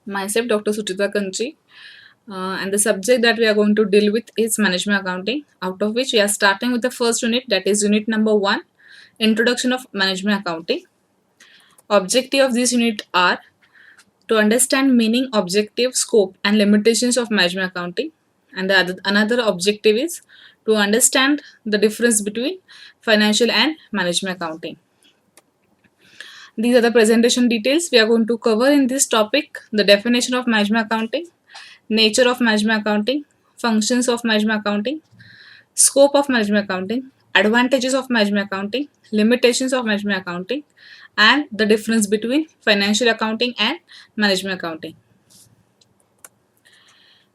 Myself, Dr. Sucheta Kanchi, and the subject that we are going to deal with is management accounting, out of which we are starting with the first unit, that is unit number 1, Introduction of Management Accounting. Objective of this unit are to understand meaning, objective, scope, and limitations of management accounting. And another objective is to understand the difference between financial and management accounting. These are the presentation details we are going to cover in this topic: the definition of management accounting, nature of management accounting, functions of management accounting, scope of management accounting, advantages of management accounting, limitations of management accounting, and the difference between financial accounting and management accounting.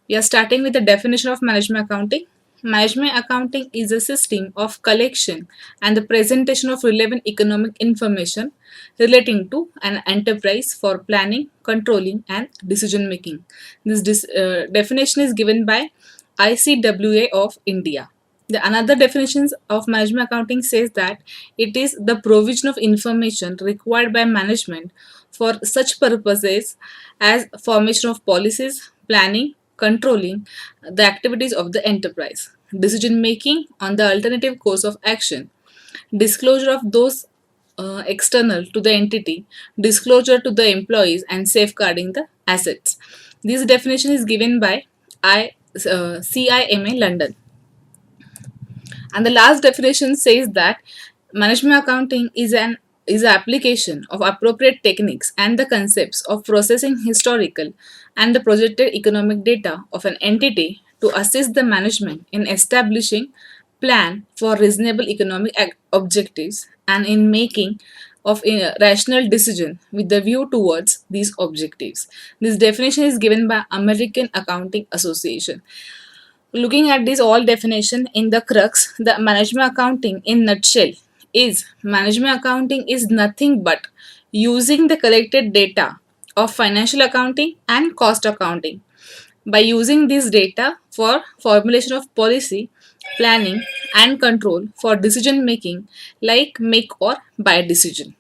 We are starting with the definition of management accounting. Management accounting is a system of collection and the presentation of relevant economic information relating to an enterprise for planning, controlling, and decision making. This definition is given by ICWA of India. The another definitions of management accounting says that it is the provision of information required by management for such purposes as formation of policies, planning, controlling the activities of the enterprise, decision making on the alternative course of action, disclosure of those external to the entity, disclosure to the employees, and safeguarding the assets. This definition is given by CIMA London. And the last definition says that management accounting is an application of appropriate techniques and the concepts of processing historical and the projected economic data of an entity to assist the management in establishing plan for reasonable economic objectives and in making of a rational decision with the view towards these objectives. This definition is given by American Accounting Association. Looking at this all definition in the crux, the management accounting in nutshell is management accounting is nothing but using the collected data of financial accounting and cost accounting. By using this data for formulation of policy, planning, and control for decision making, like make or buy decision.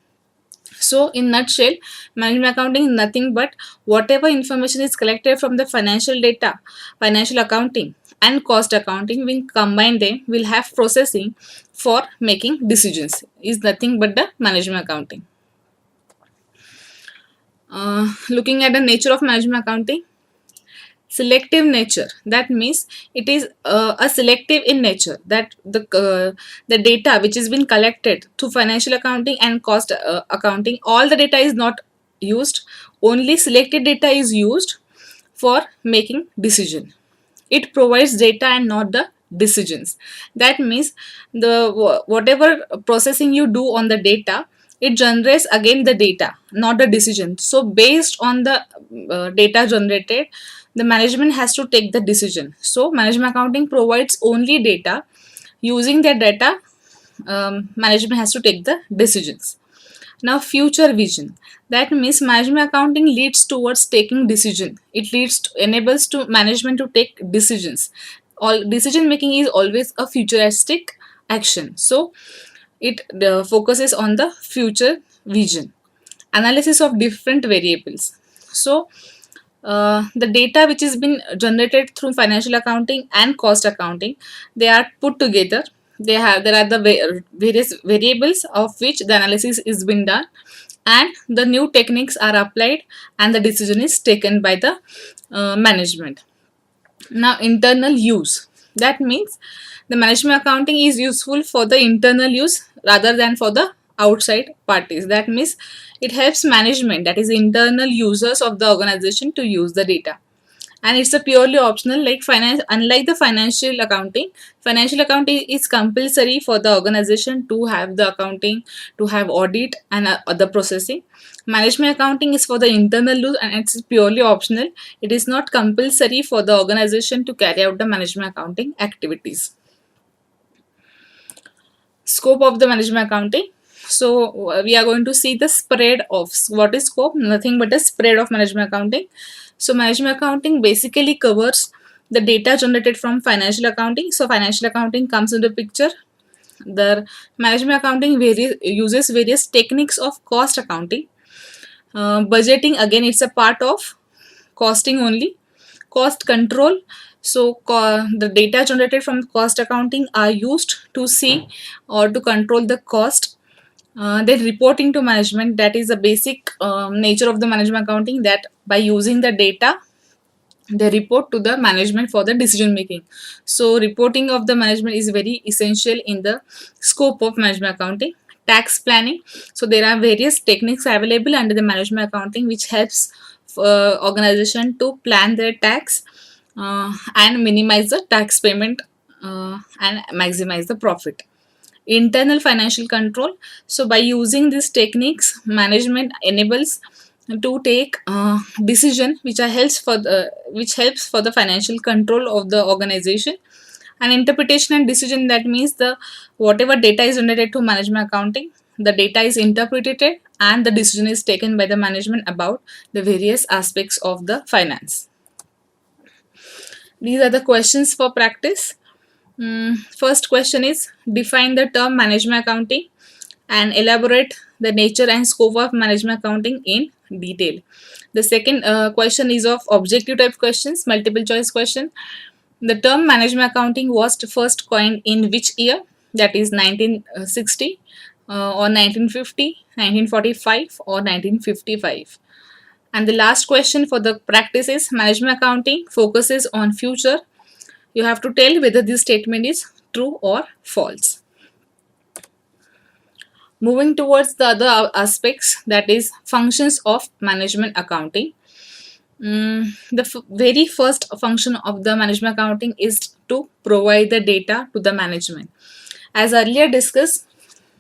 So, in nutshell, management accounting is nothing but whatever information is collected from the financial data, financial accounting, and cost accounting, when combine them, will have processing for making decisions. Is nothing but the management accounting. Looking at the nature of management accounting, selective nature, that means it is a selective in nature, that the data which has been collected through financial accounting and cost accounting, all the data is not used, only selected data is used for making decision. It provides data and not the decisions. That means the whatever processing you do on the data, it generates again the data, not the decision. So based on the data generated, the management has to take the decision. So management accounting provides only data. Using that data, management has to take the decisions. Now, future vision. That means management accounting leads towards taking decision. It enables to management to take decisions. All decision making is always a futuristic action. So it focuses on the future vision. Analysis of different variables. So the data which has been generated through financial accounting and cost accounting, they are put together. There are the various variables of which the analysis is being done, and the new techniques are applied, and the decision is taken by the management. Now, internal use. That means the management accounting is useful for the internal use rather than for the outside parties. That means it helps management, that is internal users of the organization, to use the data. And it's a purely optional, like finance. Unlike the financial accounting is compulsory for the organization to have the accounting, to have audit and other processing. Management accounting is for the internal use and it's purely optional. It is not compulsory for the organization to carry out the management accounting activities. Scope of the management accounting. So we are going to see the spread of what is scope, nothing but a spread of management accounting. So management accounting basically covers the data generated from financial accounting. So financial accounting comes into picture. The management accounting uses various techniques of cost accounting. Budgeting, again, it's a part of costing only. Cost control. So the data generated from cost accounting are used to see or to control the cost. Then reporting to management, that is the basic nature of the management accounting, that by using the data they report to the management for the decision making. So reporting of the management is very essential in the scope of management accounting. Tax planning. So there are various techniques available under the management accounting which helps organization to plan their tax and minimize the tax payment and maximize the profit. Internal financial control. So by using these techniques, management enables to take decision which helps for the financial control of the organization. And interpretation and decision, that means the whatever data is generated to management accounting, the data is interpreted and the decision is taken by the management about the various aspects of the finance. These are the questions for practice. First question is, define the term management accounting and elaborate the nature and scope of management accounting in detail. The second question is of objective type questions, multiple choice question. The term management accounting was first coined in which year? That is 1960 or 1950, 1945 or 1955. And the last question for the practice is, management accounting focuses on future. You have to tell whether this statement is true or false. Moving towards the other aspects, that is functions of management accounting. The very first function of the management accounting is to provide the data to the management. As earlier discussed,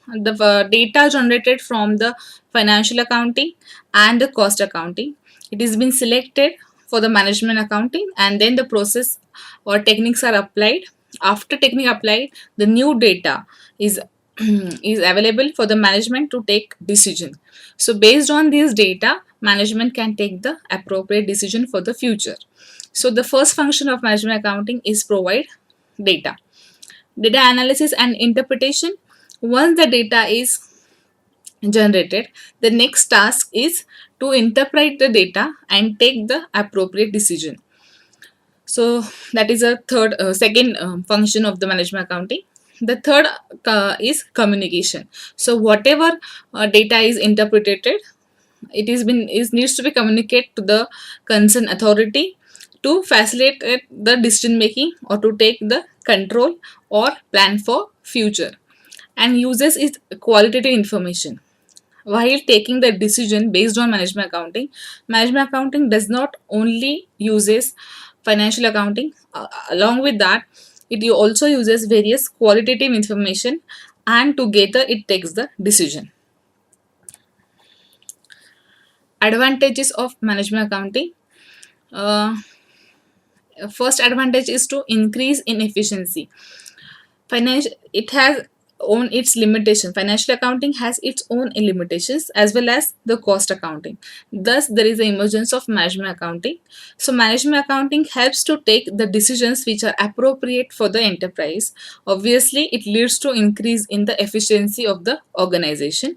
the data generated from the financial accounting and the cost accounting, it is been selected for the management accounting, and then the process or techniques are applied. After technique applied, the new data is is available for the management to take decision. So based on this data, management can take the appropriate decision for the future. So the first function of management accounting is provide data. Data analysis and interpretation. Once the data is generated, the next task is to interpret the data and take the appropriate decision. So that is a second function of the management accounting. The third is communication. So whatever data is interpreted, it needs to be communicated to the concerned authority to facilitate the decision making or to take the control or plan for future. And uses is qualitative information. While taking the decision based on management accounting does not only uses financial accounting. Along with that, it also uses various qualitative information, and together it takes the decision. Advantages of management accounting. Uh, First advantage is to increase in efficiency. It has own its limitation. Financial accounting has its own limitations as well as the cost accounting. Thus there is the emergence of management accounting. So management accounting helps to take the decisions which are appropriate for the enterprise. Obviously it leads to increase in the efficiency of the organization.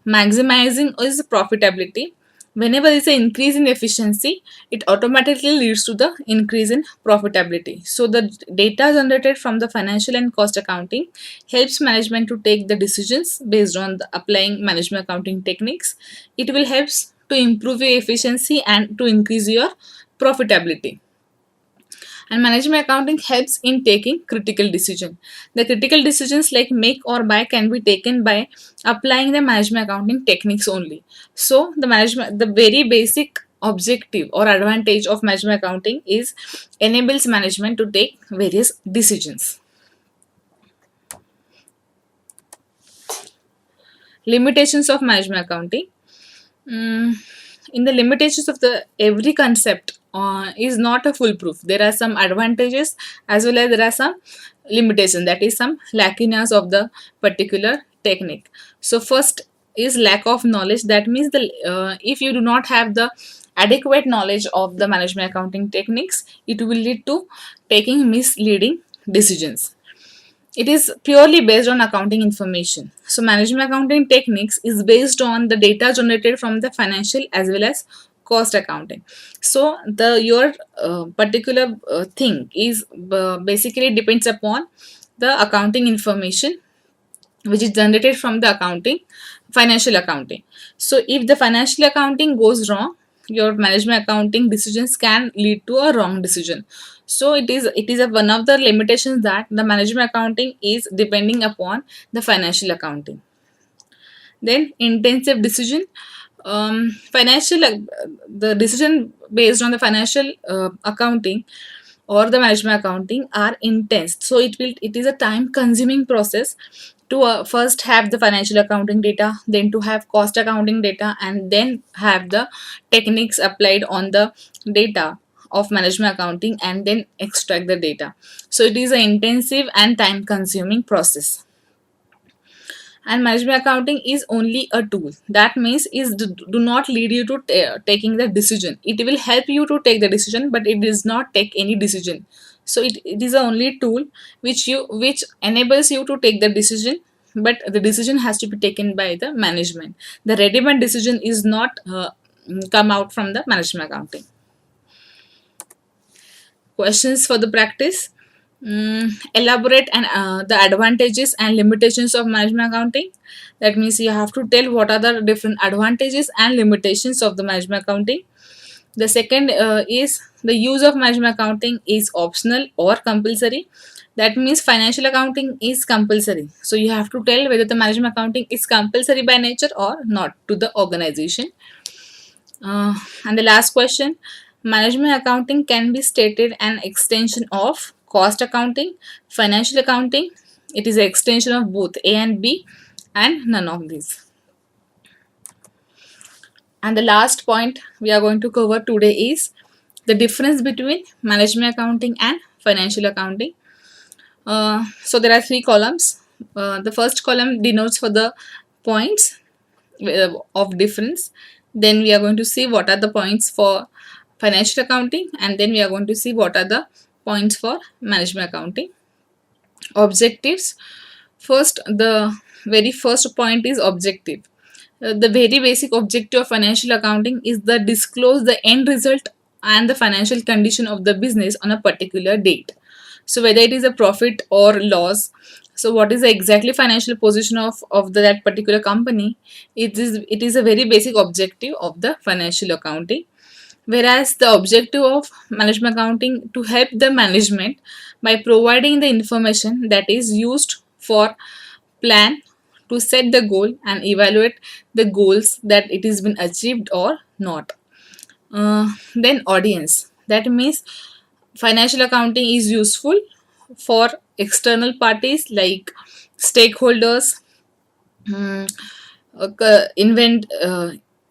Maximizing is profitability. Whenever there is an increase in efficiency, it automatically leads to the increase in profitability. So the data generated from the financial and cost accounting helps management to take the decisions based on the applying management accounting techniques. It will help to improve your efficiency and to increase your profitability. And management accounting helps in taking critical decision. The critical decisions like make or buy can be taken by applying the management accounting techniques only. So the very basic objective or advantage of management accounting is enables management to take various decisions. Limitations of management accounting. In the limitations of the every concept is not a foolproof. There are some advantages as well as there are some limitations, that is some lacunas of the particular technique. So first is lack of knowledge. That means if you do not have the adequate knowledge of the management accounting techniques, it will lead to taking misleading decisions. It is purely based on accounting information. So management accounting techniques is based on the data generated from the financial as well as cost accounting. So the your particular thing is basically depends upon the accounting information which is generated from the accounting, financial accounting. So if the financial accounting goes wrong, your management accounting decisions can lead to a wrong decision. So it is one of the limitations that the management accounting is depending upon the financial accounting. Then intensive decision, financial the decision based on the financial accounting or the management accounting are intense. So it is a time consuming process to first have the financial accounting data, then to have cost accounting data, and then have the techniques applied on the data of management accounting, and then extract the data. So it is an intensive and time consuming process. And management accounting is only a tool, that means is do not lead you to taking the decision. It will help you to take the decision, but it does not take any decision. So it is the only tool which enables you to take the decision, but the decision has to be taken by the management. The ready-made decision is not come out from the management accounting. Questions for the practice. Elaborate and the advantages and limitations of management accounting. That means you have to tell what are the different advantages and limitations of the management accounting. The second is the use of management accounting is optional or compulsory. That means financial accounting is compulsory. So you have to tell whether the management accounting is compulsory by nature or not to the organization. And the last question, management accounting can be stated an extension of cost accounting, financial accounting. It is an extension of both A and B, and none of these. And the last point we are going to cover today is the difference between management accounting and financial accounting. So there are three columns. The first column denotes for the points of difference. Then we are going to see what are the points for financial accounting, and then we are going to see what are the points for management accounting. Objectives. First, the very first point is objective. The very basic objective of financial accounting is the disclose the end result and the financial condition of the business on a particular date. So whether it is a profit or loss, so what is the exactly financial position of that particular company, it is a very basic objective of the financial accounting. Whereas the objective of management accounting to help the management by providing the information that is used for plan to set the goal and evaluate the goals that it has been achieved or not. Then audience, that means financial accounting is useful for external parties like stakeholders, mm,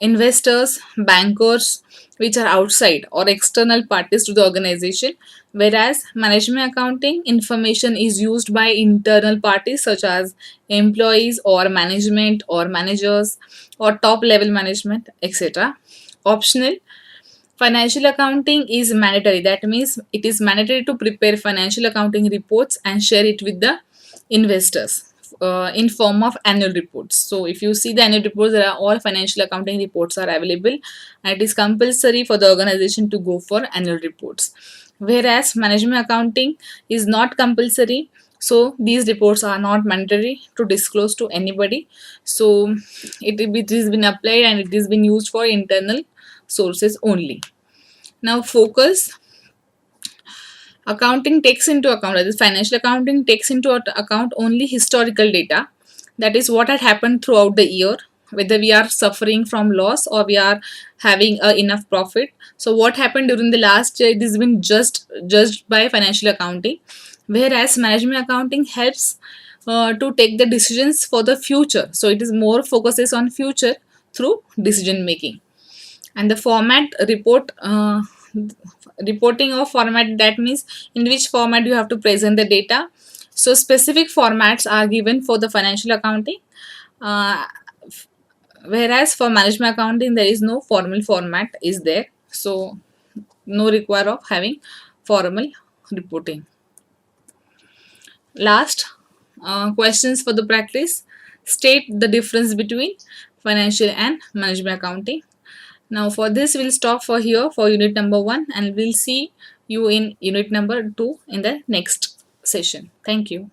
investors, bankers, which are outside or external parties to the organization. Whereas management accounting information is used by internal parties such as employees or management or managers or top level management, etc. Optional. Financial accounting is mandatory. That means it is mandatory to prepare financial accounting reports and share it with the investors in form of annual reports. So if you see the annual reports, there are all financial accounting reports are available, and it is compulsory for the organization to go for annual reports. Whereas management accounting is not compulsory, so these reports are not mandatory to disclose to anybody. So it has been applied and it has been used for internal sources only. Now focus. Accounting takes into account, that is financial accounting takes into account only historical data, that is what had happened throughout the year, whether we are suffering from loss or we are having enough profit. So what happened during the last year, it has been just judged by financial accounting. Whereas management accounting helps to take the decisions for the future, so it is more focuses on future through decision making. And the format report, reporting of format, that means in which format you have to present the data. So specific formats are given for the financial accounting, uh, whereas for management accounting there is no formal format is there, so no require of having formal reporting. Last, questions for the practice. State the difference between financial and management accounting. Now for this we'll stop for here for unit number 1, and we'll see you in unit number 2 in the next session. Thank you.